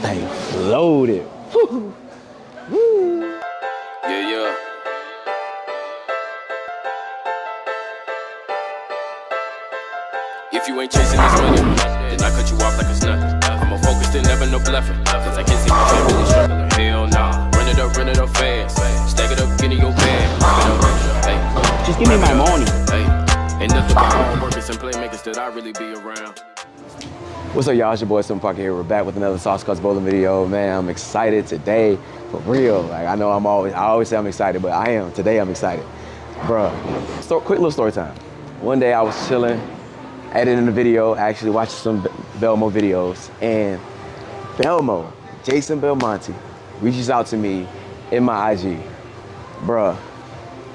thing loaded. Woo. Woo. Yeah, yeah. If you ain't chasing this money, then I cut you off like it's nothing. I'm more focused and never no bluffing, cause I can't see my family struggling. Hell nah, run it up fast. Stack it up, get in your bag. Hey, just give me my money. Hey, ain't nothing but hard workers and playmakers that I really be around. What's up, y'all? It's your boy Sim Parker here. We're back with another Sauce Cutz bowling video. Man, I'm excited today, for real. Like, I know I always say I'm excited, but I am. Today I'm excited. Bruh, quick little story time. One day I was chilling, editing a video, actually watching some Belmo videos, and Belmo, Jason Belmonte, reaches out to me in my IG. Bruh,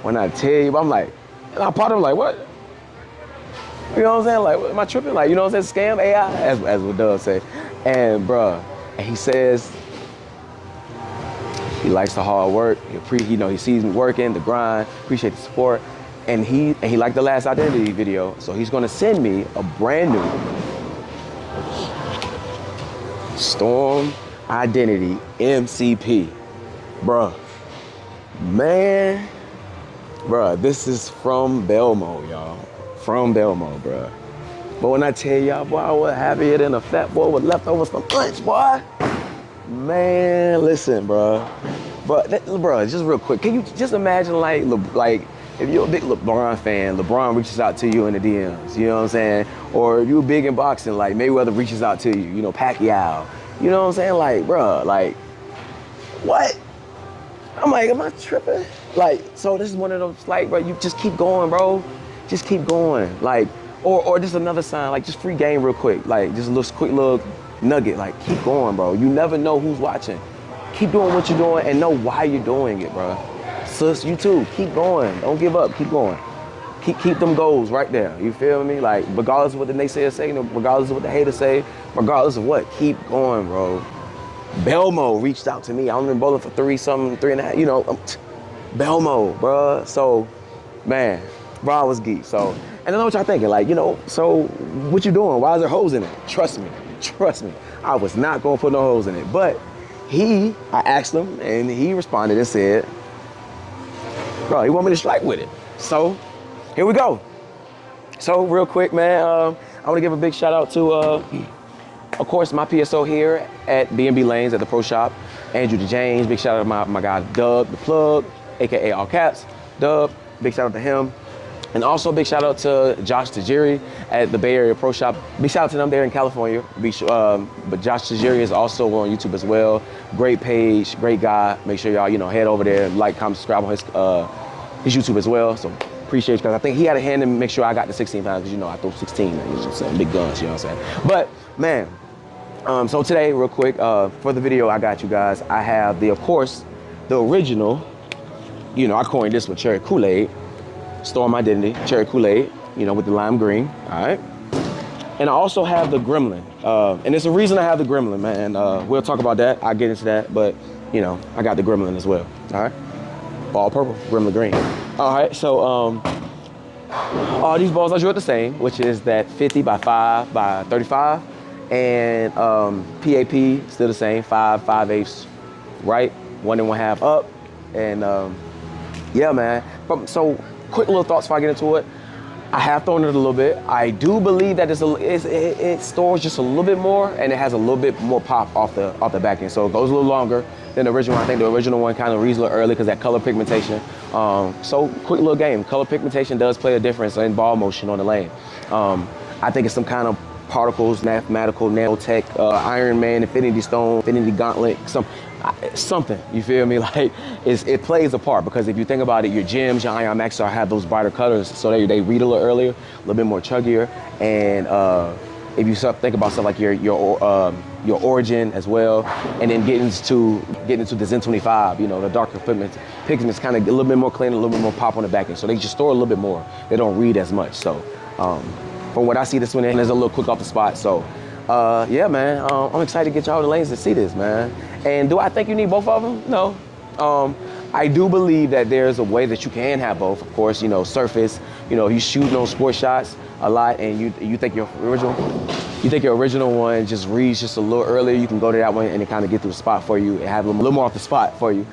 when I tell you, I'm like, and I part of him like, what? You know what I'm saying? Like, am I tripping? Like, you know what I'm saying? Scam AI, as what Doug say. And bruh, and he says he likes the hard work. He sees me working, the grind, appreciate the support. And he liked the last identity video, so he's gonna send me a brand new Storm Identity MCP. Bruh, man, bruh, this is from Belmo, y'all. From Belmo, bruh. But when I tell y'all, boy, I was happier than a fat boy with leftovers from lunch, boy. Man, listen, bruh. Bruh, just real quick, can you just imagine like if you're a big LeBron fan, LeBron reaches out to you in the DMs, you know what I'm saying? Or if you're big in boxing, like Mayweather reaches out to you, you know, Pacquiao. You know what I'm saying? Like, bruh, like, what? I'm like, am I tripping? Like, so this is one of those, like, bro, you just keep going, bro. Just keep going. Like, or just another sign, like, just free game real quick. Like, just a little quick little nugget, like, keep going, bro. You never know who's watching. Keep doing what you're doing and know why you're doing it, bro. Sis, you too, keep going. Don't give up, keep going. Keep them goals right there, you feel me? Like, regardless of what the naysayers say, regardless of what the haters say, regardless of what, keep going, bro. Belmo reached out to me. I've been bowling for 3.5, you know, Belmo, bro. So, man, bro, I was geek. So, and I know what y'all thinking, like, you know, so what you doing? Why is there holes in it? Trust me, I was not gonna put no holes in it. But I asked him, and he responded and said, bro, he want me to strike with it. So, here we go. So, real quick, man, I want to give a big shout out to, of course, my PSO here at B&B Lanes at the Pro Shop, Andrew DeJames. Big shout out to my guy, Doug, the plug, AKA All Caps. Doug, big shout out to him. And also big shout out to Josh Tajiri at the Bay Area Pro Shop. Big shout out to them there in California. But Josh Tajiri is also on YouTube as well. Great page, great guy. Make sure y'all, you know, head over there, like, comment, subscribe on his YouTube as well. So appreciate you, because I think he had a hand in make sure I got the 16 pounds, because you know I throw 16, you know what I'm saying? Big guns, you know what I'm saying? But man, so today, real quick, for the video I got you guys, I have of course, the original, you know, I coined this one, Cherry KoolAid. Storm Identity, Cherry KoolAid, you know, with the lime green, all right? And I also have the Gremlin. And there's a reason I have the Gremlin, man. We'll talk about that, I'll get into that, but, you know, I got the Gremlin as well, all right? Ball purple, Gremlin green. All right, so all these balls I drew are the same, which is that 50 by 5 by 35. And PAP, still the same, 5 5/8 right, 1 1/2 up. And yeah, man, so, quick little thoughts before I get into it. I have thrown it a little bit. I do believe that it stores just a little bit more, and it has a little bit more pop off the back end. So it goes a little longer than the original one. I think the original one kind of reads a little early because that color pigmentation. So quick little game. Color pigmentation does play a difference in ball motion on the lane. I think it's some kind of particles, mathematical, nanotech, Iron Man, Infinity Stone, Infinity Gauntlet, something, you feel me? Like, it plays a part, because if you think about it, your gems, your Ion Max have those brighter colors, so they read a little earlier, a little bit more chuggier. And if you think about stuff like your origin as well, and then getting into the Zen 25, you know, the darker pigments kind of a little bit more clean, a little bit more pop on the back end, so they just store a little bit more. They don't read as much. So from what I see, this one is a little quick off the spot. So yeah, man, I'm excited to get y'all the lanes to see this, man. And do I think you need both of them? No. I do believe that there's a way that you can have both. Of course, you know, surface, you know, you shoot those sport shots a lot, and you think your original, you think your original one just reads just a little earlier, you can go to that one and it kind of get through the spot for you and have a little more off the spot for you.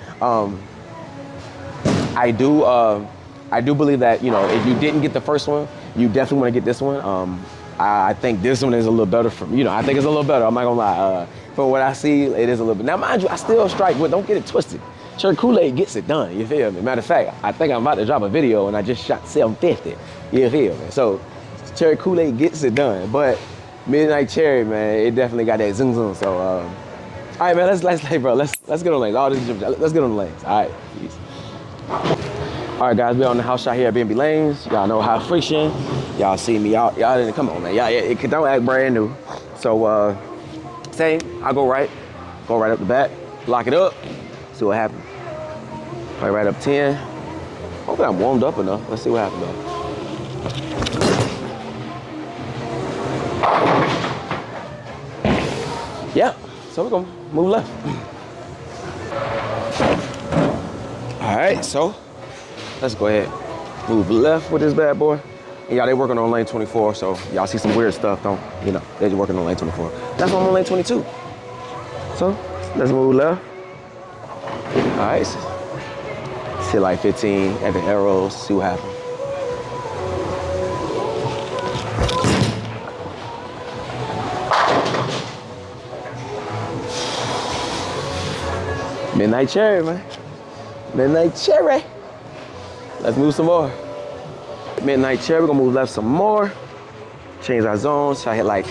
I do believe that, you know, if you didn't get the first one, you definitely want to get this one. I think this one is a little better for me. You know, I think it's a little better. I'm not gonna lie. From what I see, it is a little bit. Now, mind you, I still strike with, don't get it twisted. Cherry KoolAid gets it done, you feel me? Matter of fact, I think I'm about to drop a video and I just shot 750, you feel me? So, Cherry KoolAid gets it done, but Midnight Cherry, man, it definitely got that zoom zoom. So, all right, man, let's get on lanes. Let's get on the lanes. All right, peace. All right, guys, we on the house shot here at B&B Lanes. Y'all know how friction. Y'all see me, y'all didn't come on, man. It don't act brand new. So, same, I go right up the back, lock it up, see what happens. Play right up 10. Hopefully I'm warmed up enough. Let's see what happens though. Yeah, so we're gonna move left. All right, so let's go ahead, move left with this bad boy. And y'all, they working on lane 24, so y'all see some weird stuff, don't, you know, they're working on lane 24. That's on lane 22. So let's move left. All right, hit like 15 at the arrows, see what happens. Midnight Cherry, man. Midnight Cherry. Let's move some more. Midnight Cherry, we're gonna move left some more. Change our zones, so I hit like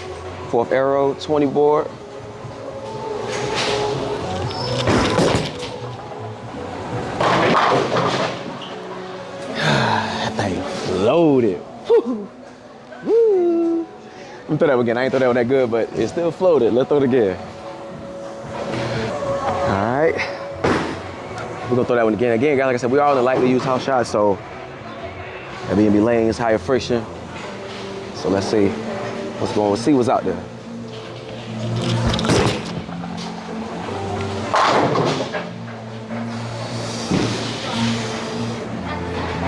4th arrow, 20 board. That thing floated. Woo. Woo. Let me throw that one again. I ain't throw that one that good, but it still floated. Let's throw it again. All right. We're gonna throw that one again. Again, guys, like I said, we all in the lightly used house shots, so at B&B Lanes, higher friction. So let's see what's going on. Let's see what's out there.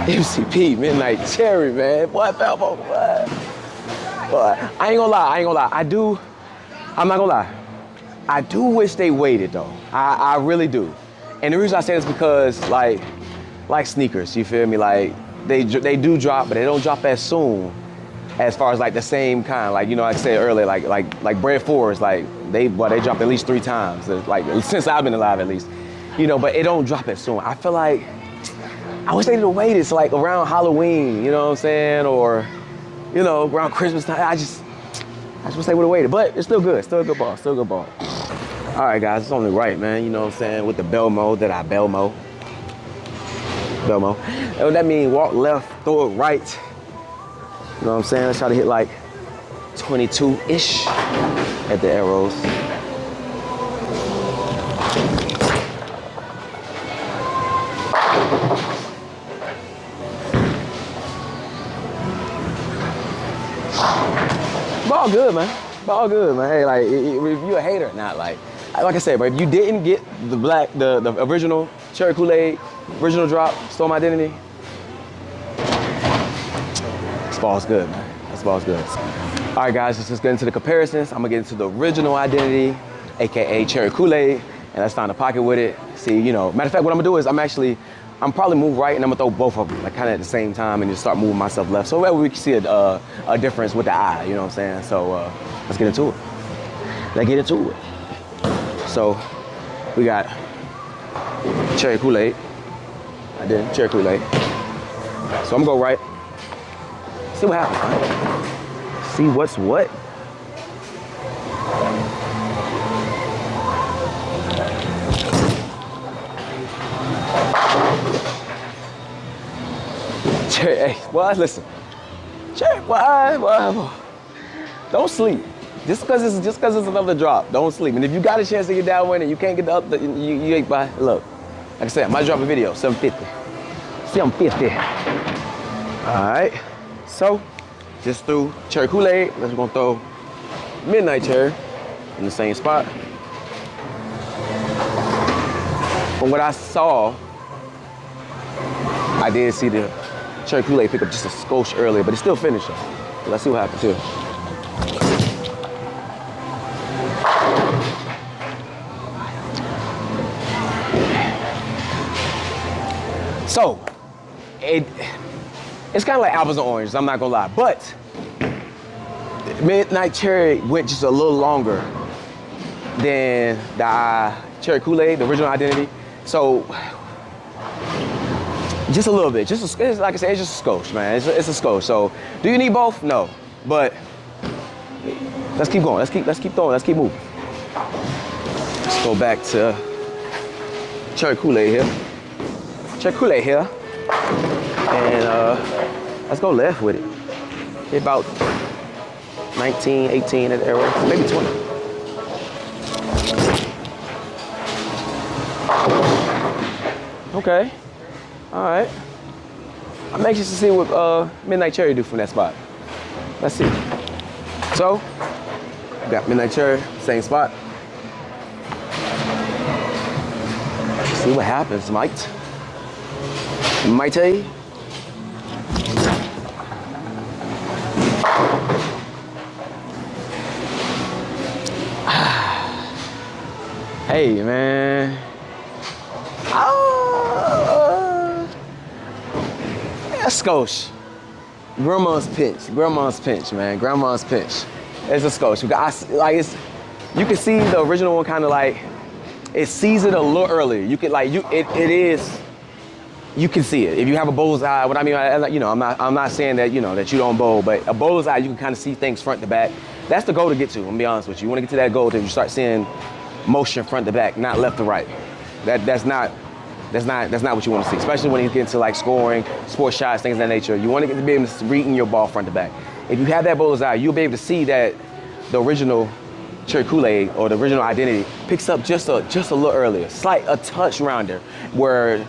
MCP, Midnight Cherry, man. Boy, Belmo, boy. I ain't gonna lie. I'm not gonna lie. I do wish they waited though. I really do. And the reason I say this is because like sneakers, you feel me? Like they do drop, but they don't drop as soon as far as like the same kind. Like, you know, like I said earlier, like Bread 4s, like they drop at least 3 times. Like since I've been alive at least. You know, but it don't drop as soon. I feel like I wish they'd have waited. It's like around Halloween, you know what I'm saying? Or, you know, around Christmas time. I just wish they would have waited. But it's still good. Still a good ball. Still a good ball. All right, guys, it's only right, man. You know what I'm saying? With the Belmo that I Belmo. And that means walk left, throw it right. You know what I'm saying? Let's try to hit like 22-ish at the arrows. Ball good, man. Ball good, man. Hey, like, if you a hater or not, like I said, but if you didn't get the original Cherry KoolAid, original drop, Storm Identity, this ball's good, man. This ball's good. All right, guys, let's just get into the comparisons. I'm gonna get into the original Identity, AKA Cherry KoolAid, and let's find a pocket with it. See, you know, matter of fact, what I'm gonna do is I'm probably move right and I'm gonna throw both of them, like kind of at the same time, and just start moving myself left. So that way we can see a difference with the eye, you know what I'm saying? So let's get into it. Let's get into it. So we got Cherry KoolAid. I did Cherry KoolAid. So I'm gonna go right. See what happens, man. See what's what. Cherry, hey, well, listen. Cherry, well, don't sleep. Just because it's another drop, don't sleep. And if you got a chance to get that one and you can't get the up, you ain't by. Look, like I said, I might drop a video, 750. 750. All right. So, just threw Cherry KoolAid. We're gonna throw Midnight Cherry in the same spot. From what I saw, I did see the Cherry KoolAid pick up just a skosh earlier, but it's still finishing. So let's see what happens here. So, it's kind of like apples and oranges, I'm not gonna lie. But Midnight Cherry went just a little longer than the Cherry KoolAid, the original identity. So, just a little bit. It's, like I said, it's just a skosh, man. It's a skosh. So, do you need both? No. But let's keep going. Let's keep throwing. Let's keep moving. Let's go back to Cherry KoolAid here. Cherry KoolAid here. And let's go left with it. Hit about 19, 18 at the arrow, maybe 20. Okay. All right. I'm anxious to see what Midnight Cherry do from that spot. Let's see. So, got Midnight Cherry, same spot. See what happens, Mike. Mighty. Hey, man. Skosh. Grandma's pinch, man. Grandma's pinch. It's a skosh. You can see the original one kind of like, it sees it a little earlier. You can like, you can see it. If you have a bull's eye, what I mean, I'm not saying that, that you don't bowl, but a bull's eye, you can kind of see things front to back. That's the goal to get to, I'm gonna be honest with you. You wanna get to that goal till you start seeing motion front to back, not left to right. That's not what you want to see, especially when you get into like scoring, sports shots, things of that nature. You want to get to be able to reading your ball front to back. If you have that bull's eye, you'll be able to see that the original Cherry KoolAid or the original identity picks up just a little earlier, a touch rounder, where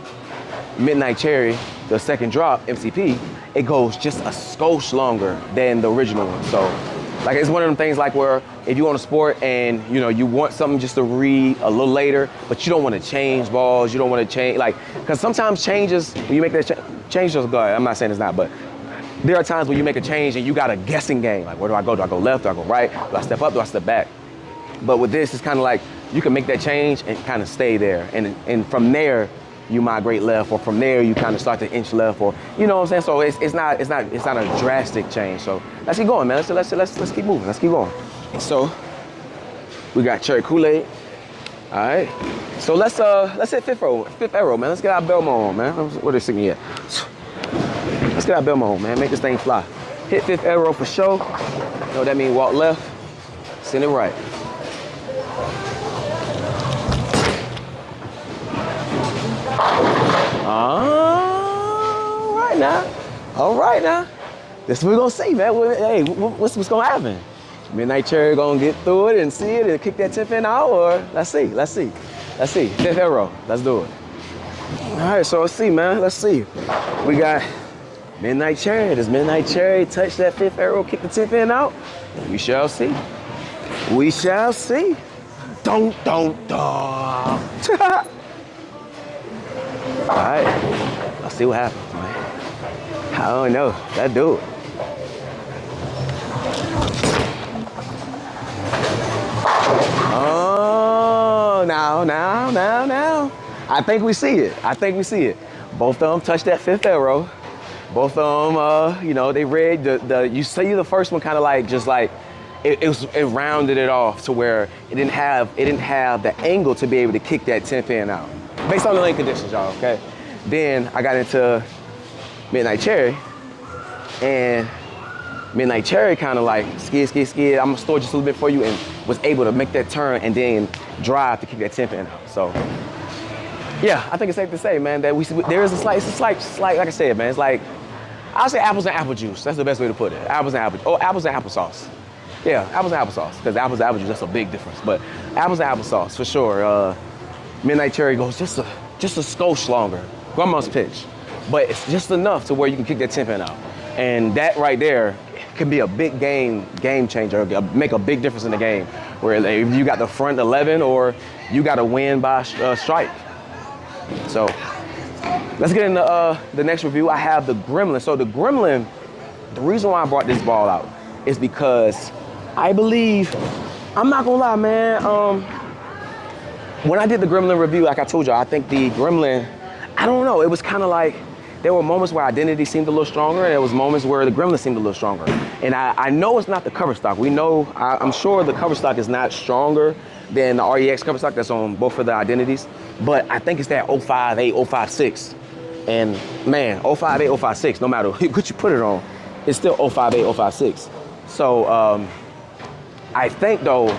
Midnight Cherry, the second drop, MCP, it goes just a skosh longer than the original one. So, like, it's one of them things like where if you want a sport and you want something just to read a little later, but you don't want to change balls, you don't want to change, because sometimes changes, when you make that change, just go, I'm not saying it's not, but there are times when you make a change and you got a guessing game. Like, where do I go? Do I go left? Do I go right? Do I step up? Do I step back? But with this, it's kind of like you can make that change and kind of stay there. And from there, you migrate left, or from there you kind of start to inch left, or you know what I'm saying. So it's not a drastic change. So let's keep going, man. Let's keep moving. Let's keep going. So we got Cherry KoolAid. All right. So let's hit fifth arrow, man. Let's get our Belmo on, man. What are they singing yet? Let's get our Belmo on, man. Make this thing fly. Hit fifth arrow for sure. You know what that means? Walk left, send it right. All right now. This is what we're gonna see, man. Hey, what's gonna happen? Midnight Cherry gonna get through it and see it and kick that 10 pin out, or let's see. Fifth arrow, let's do it. All right, so let's see, man. Let's see. We got Midnight Cherry. Does Midnight Cherry touch that fifth arrow, kick the 10 pin out? We shall see. We shall see. Don't. All right, let's see what happens, man. I don't know, let's do it. Oh, now. I think we see it. Both of them touch that fifth arrow. Both of them, they read you see the first one kind of like, just like, it rounded it off to where it didn't have the angle to be able to kick that 10 pin out. Based on the lane conditions, y'all, okay? Then I got into Midnight Cherry, and Midnight Cherry kind of like skid. I'm gonna store just a little bit for you, and was able to make that turn and then drive to kick that 10 pin out. So, yeah, I think it's safe to say, man, that there is a slight, like I said, man, it's like, I'll say apples and apple juice. That's the best way to put it. Apples and applesauce. Yeah, apples and applesauce, because apples and apple juice, that's a big difference. But apples and applesauce, for sure. Midnight Cherry goes just a skosh longer. Grandma's pitch. But it's just enough to where you can kick that 10 pin out. And that right there can be a big game changer, make a big difference in the game. Where if you got the front 11 or you got to win by strike. So let's get into the next review. I have the Gremlin. So the Gremlin, the reason why I brought this ball out is because I believe, I'm not gonna lie, man, when I did the Gremlin review, like I told y'all, I think the Gremlin, I don't know. It was kind of like, there were moments where identity seemed a little stronger, and there was moments where the Gremlin seemed a little stronger. And I know it's not the cover stock. We know, I'm sure the cover stock is not stronger than the REX cover stock that's on both of the identities, but I think it's that 058, 056. And man, 058, 056, no matter what you put it on, it's still 058, 056. So I think though,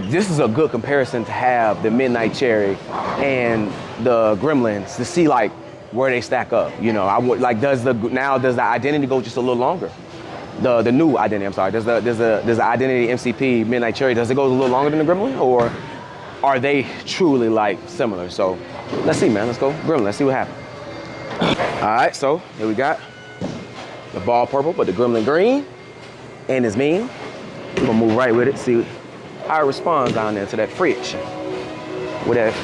this is a good comparison to have the Midnight Cherry and the Gremlins to see like where they stack up. You know, I would like, does the identity go just a little longer? The new identity, I'm sorry. Does the identity MCP Midnight Cherry, does it go a little longer than the Gremlin, or are they truly like similar? So let's see, man. Let's go Gremlin. Let's see what happens. All right, so here we got the ball purple, but the Gremlin green, and it's mean. We're gonna move right with it. See how it responds down there to that fridge with that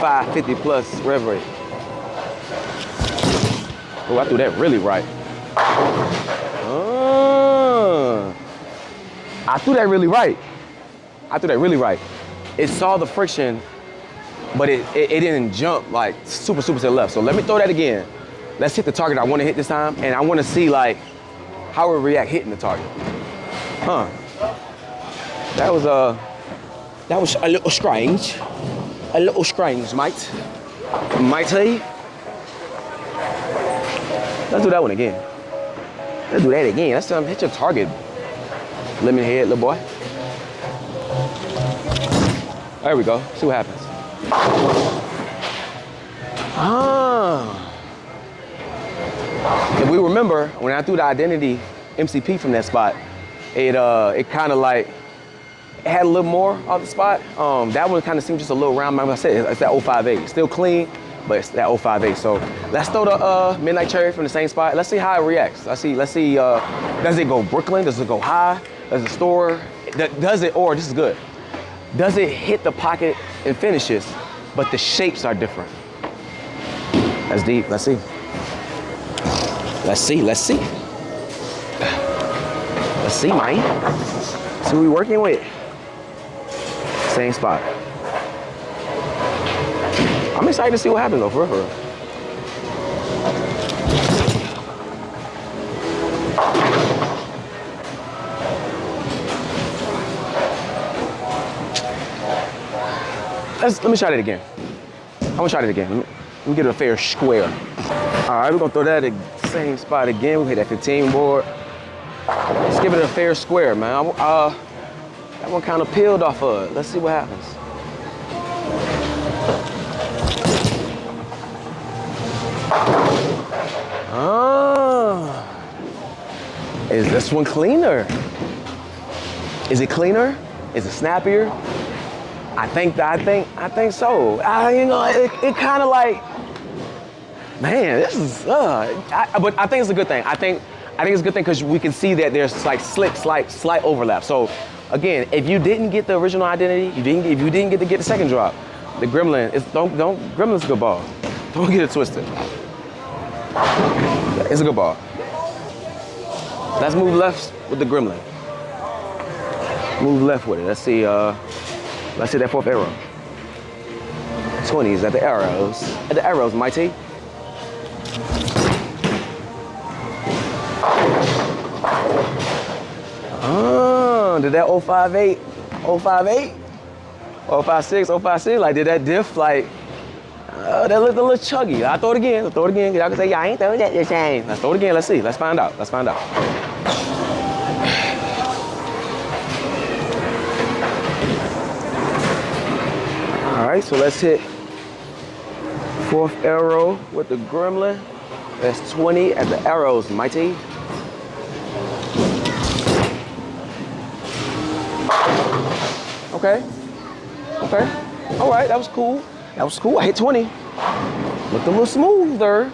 550 plus rev rate. Oh, I threw that really right. I threw that really right. I threw that really right. It saw the friction, but it didn't jump like super to the left. So let me throw that again. Let's hit the target I want to hit this time, and I want to see like how it react hitting the target. Huh. That was a little strange. A little strange, mate. Matey. Let's do that one again. Let's do that again. Let's hit your target. Lemon head, little boy. There we go. See what happens. If we remember, when I threw the identity MCP from that spot, it kind of like, it had a little more off the spot. That one kind of seemed just a little round. Like I said, it's that 058. Still clean, but it's that 058. So let's throw the Midnight Cherry from the same spot. Let's see how it reacts. Let's see, does it go Brooklyn? Does it go high? Does it store? Does it, or this is good, does it hit the pocket and finishes, but the shapes are different? That's deep. Let's see. Let's see, let's see. Let's see, man. See what we working with. Same spot. I'm excited to see what happens though, for real. Let me try that again. I'm gonna try that again. Let me get it a fair square. All right, we're gonna throw that at the same spot again. We hit that 15 board. Let's give it a fair square, man. That one kind of peeled off of it. Let's see what happens. Is this one cleaner? Is it cleaner? Is it snappier? I think so. You know, it kind of like, man, this is, but I think it's a good thing. I think it's a good thing because we can see that there's like slight overlap. So again, if you didn't get the original identity, if you didn't get to get the second drop, the Gremlin Gremlin's a good ball. Don't get it twisted. It's a good ball. Let's move left with the Gremlin. Move left with it. Let's see that fourth arrow. 20s at the arrows. At the arrows, mighty. Did that 058, 058, 056, 056, like did that diff like, that looked a little chuggy. I'll throw it again, Y'all can say, yeah, I ain't throwing that the same. Let's throw it again, let's see, let's find out. All right, so let's hit fourth arrow with the Gremlin. That's 20 at the arrows, mighty. Okay. All right, that was cool. I hit 20. Looked a little smoother.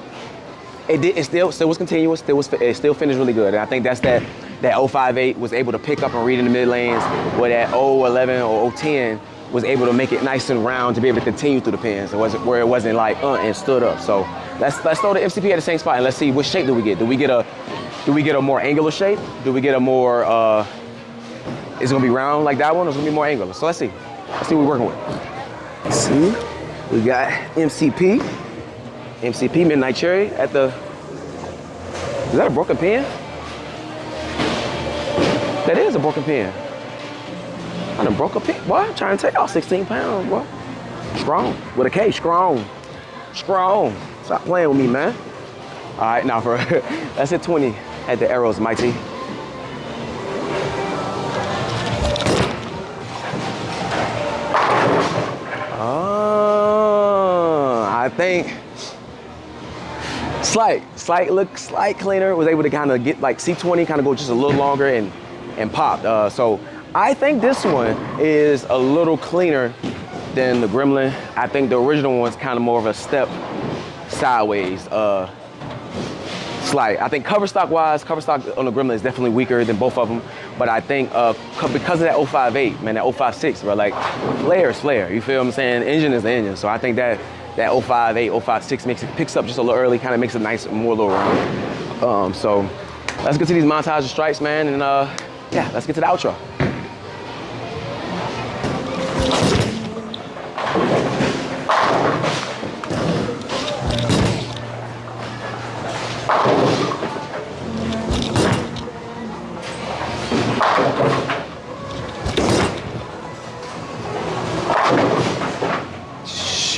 It still was continuous. It still finished really good. And I think that's that 058 was able to pick up and read in the mid lanes, where that 011 or 010 was able to make it nice and round to be able to continue through the pins. Where it wasn't like and stood up. So let's throw the MCP at the same spot and let's see what shape do we get. Do we get a more angular shape? Do we get a more is it gonna be round like that one, or is it gonna be more angular? So let's see. Let's see what we're working with. Let's see. We got MCP. MCP Midnight Cherry at the, is that a broken pen? That is a broken pen. I done broke a pen, boy. I'm trying to take out 16 pounds, boy. Strong, with a K, strong. Strong. Stop playing with me, man. All right, now for, that's at 20 at the arrows, Mighty. I think slight cleaner, was able to kind of get like C20, kind of go just a little longer and popped. So I think this one is a little cleaner than the Gremlin. I think the original one's kind of more of a step sideways. Slight. I think cover stock on the Gremlin is definitely weaker than both of them. But I think because of that 058, man, that 056, bro, like flare is flare. You feel what I'm saying? Engine is the engine. So I think that 058, 056 picks up just a little early, kind of makes it nice, more little round. So let's get to these montage of stripes, man, and yeah, let's get to the outro.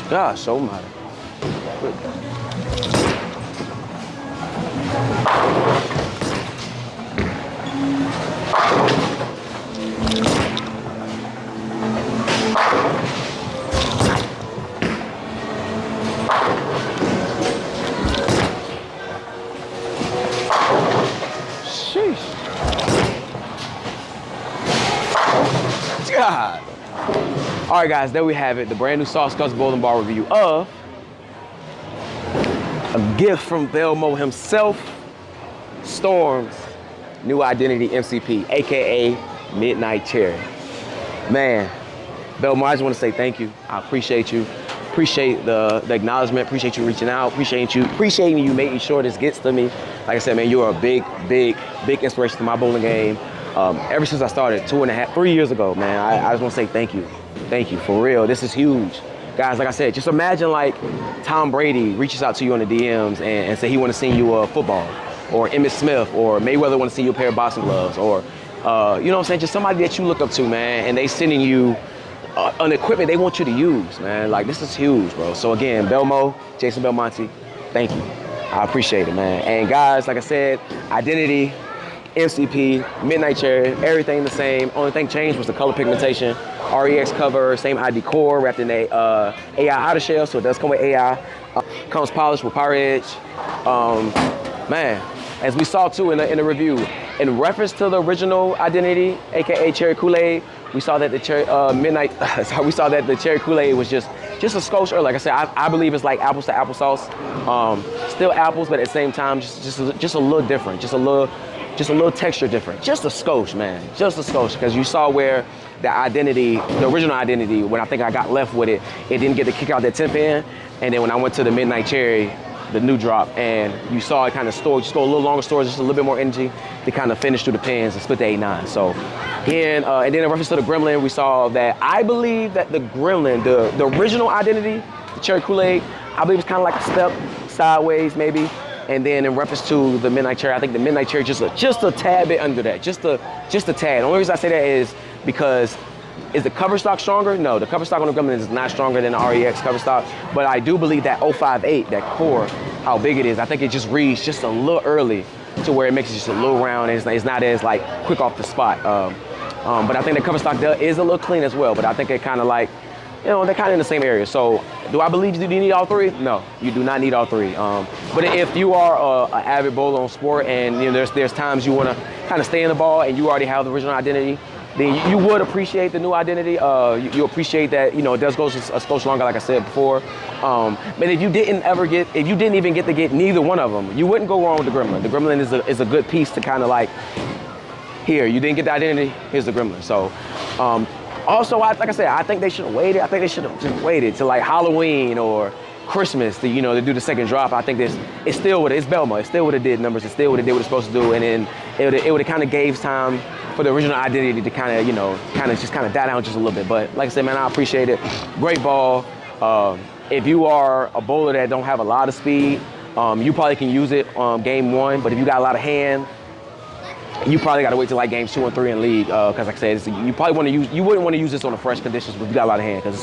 Gosh, oh my. Sheesh. God. All right, guys, there we have it. The brand new Sauce Cutz Bowling Ball review of a gift from Belmo himself, Storm's new identity MCP, AKA Midnight Cherry. Man, Belmo, I just want to say thank you. I appreciate you. Appreciate the acknowledgement. Appreciate you reaching out. Appreciating you making sure this gets to me. Like I said, man, you are a big inspiration to my bowling game. Ever since I started 3 years ago, man, I just want to say thank you. Thank you, for real. This is huge. Guys, like I said, just imagine like Tom Brady reaches out to you on the DMs and say he want to send you a football, or Emmitt Smith or Mayweather want to send you a pair of boxing gloves, or, you know what I'm saying, just somebody that you look up to, man, and they sending you an equipment they want you to use, man. Like, this is huge, bro. So again, Belmo, Jason Belmonte, thank you. I appreciate it, man. And guys, like I said, identity, MCP, Midnight Cherry, everything the same. Only thing changed was the color pigmentation. REX cover, same ID core, wrapped in a AI outer shell, so it does come with AI. Comes polished with Power Edge. Man, as we saw too in the review, in reference to the original identity, AKA Cherry KoolAid, we saw that the Cherry we saw that the Cherry KoolAid was just a skosh early. Like I said, I believe it's like apples to applesauce. Still apples, but at the same time, just a little different, just a little texture different. Just a skosh, man. Just a skosh. Because you saw where the identity, the original identity, when I think I got left with it, it didn't get to kick out that 10 pin. And then when I went to the Midnight Cherry, the new drop, and you saw it kind of store, just go a little longer storage, just a little bit more energy to kind of finish through the pins and split the 8-9. So, and then in reference to the Gremlin, we saw that I believe that the Gremlin, the original identity, the Cherry KoolAid, I believe it's kind of like a step sideways maybe. And then in reference to the Midnight Cherry, I think the Midnight Cherry just a tad bit under that, just a tad. The only reason I say that is because, is the cover stock stronger? No, the cover stock on the Gremlin is not stronger than the REX cover stock, but I do believe that 058, that core, how big it is, I think it just reads just a little early to where it makes it just a little round, and it's not as like quick off the spot. But I think the cover stock is a little clean as well, but I think it kind of like, you know, they're kind of in the same area. So do I believe you need all three? No, you do not need all three. But if you are an avid bowler on sport, and you know, there's times you want to kind of stay in the ball and you already have the original identity, then you would appreciate the new identity. You appreciate that, you know, it does go a skosh longer, like I said before. But if you didn't even get to get neither one of them, you wouldn't go wrong with the Gremlin. The Gremlin is a good piece to kind of like, here, you didn't get the identity, here's the Gremlin. So, also, like I said, I think they should have waited. I think they should have just waited till like Halloween or Christmas to, you know, to do the second drop. I think it's Belmo. It still would have did numbers. It still would have did what it's supposed to do. And then it would have kind of gave time for the original identity to kind of, you know, just die down just a little bit. But like I said, man, I appreciate it. Great ball. if you are a bowler that don't have a lot of speed, you probably can use it game 1, but if you got a lot of hand, you probably got to wait till like games 2 and 3 in league, because like I said, you probably want to use, you wouldn't want to use this on the fresh conditions, but you got a lot of hand, because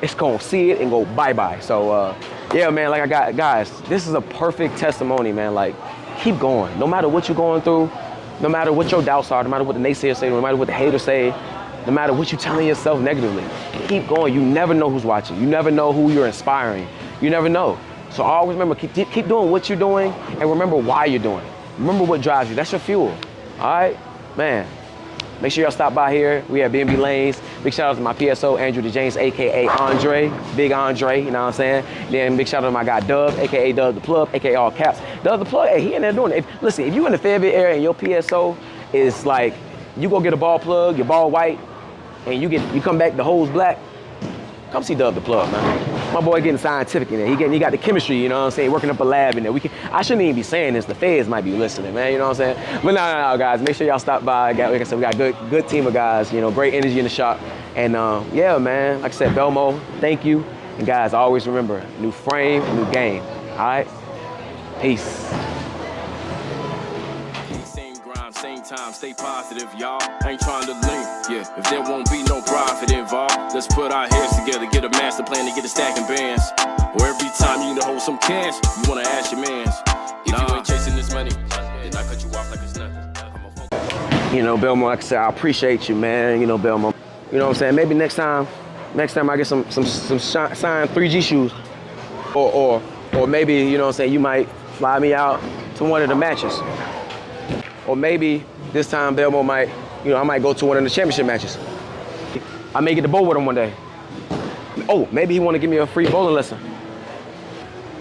it's going to see it and go bye-bye. So yeah, man, like guys, this is a perfect testimony, man. Like, keep going. No matter what you're going through, no matter what your doubts are, no matter what the naysayers say, no matter what the haters say, no matter what you're telling yourself negatively, keep going. You never know who's watching. You never know who you're inspiring. You never know. So always remember, keep doing what you're doing, and remember why you're doing it. Remember what drives you. That's your fuel. All right, man. Make sure y'all stop by here. We have B&B Lanes. Big shout out to my PSO, Andrew DeJames, AKA Andre, Big Andre, you know what I'm saying? Then big shout out to my guy Dub, AKA Dub the Plug, AKA all caps. Dub the Plug, hey, he in there doing it. Listen, if you in the Fayetteville area and your PSO is like, you go get a ball plug, your ball white, and you come back, the hole's black, come see Dub the Plug, man. My boy getting scientific in there. He got the chemistry, you know what I'm saying, working up a lab in there. I shouldn't even be saying this. The feds might be listening, man, you know what I'm saying? But no, guys, make sure y'all stop by. Like I said, we got good team of guys, you know, great energy in the shop. And yeah, man, like I said, Belmo, thank you. And guys, always remember, new frame, new game, all right? Peace. Same time, stay positive, y'all. Ain't trying to link, yeah. If there won't be no profit involved, let's put our heads together, get a master plan to get a stacking bands. Or every time you need to hold some cash, you wanna ask your mans. If you ain't chasing this money, then I cut you off like it's nothing. You know, Belmo, like I said, I appreciate you, man. You know, Belmo. You know what I'm saying? Maybe next time I get some signed 3G shoes, or maybe, you know what I'm saying, you might fly me out to one of the matches. Or maybe this time Belmo might, you know, I might go to one of the championship matches. I may get to bowl with him one day. Oh, maybe he want to give me a free bowling lesson.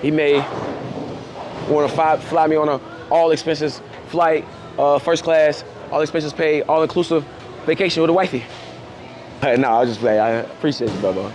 He may want to fly me on a all expenses flight, first class, all expenses paid, all inclusive vacation with a wifey. No, I'll just play. I appreciate you, Belmo.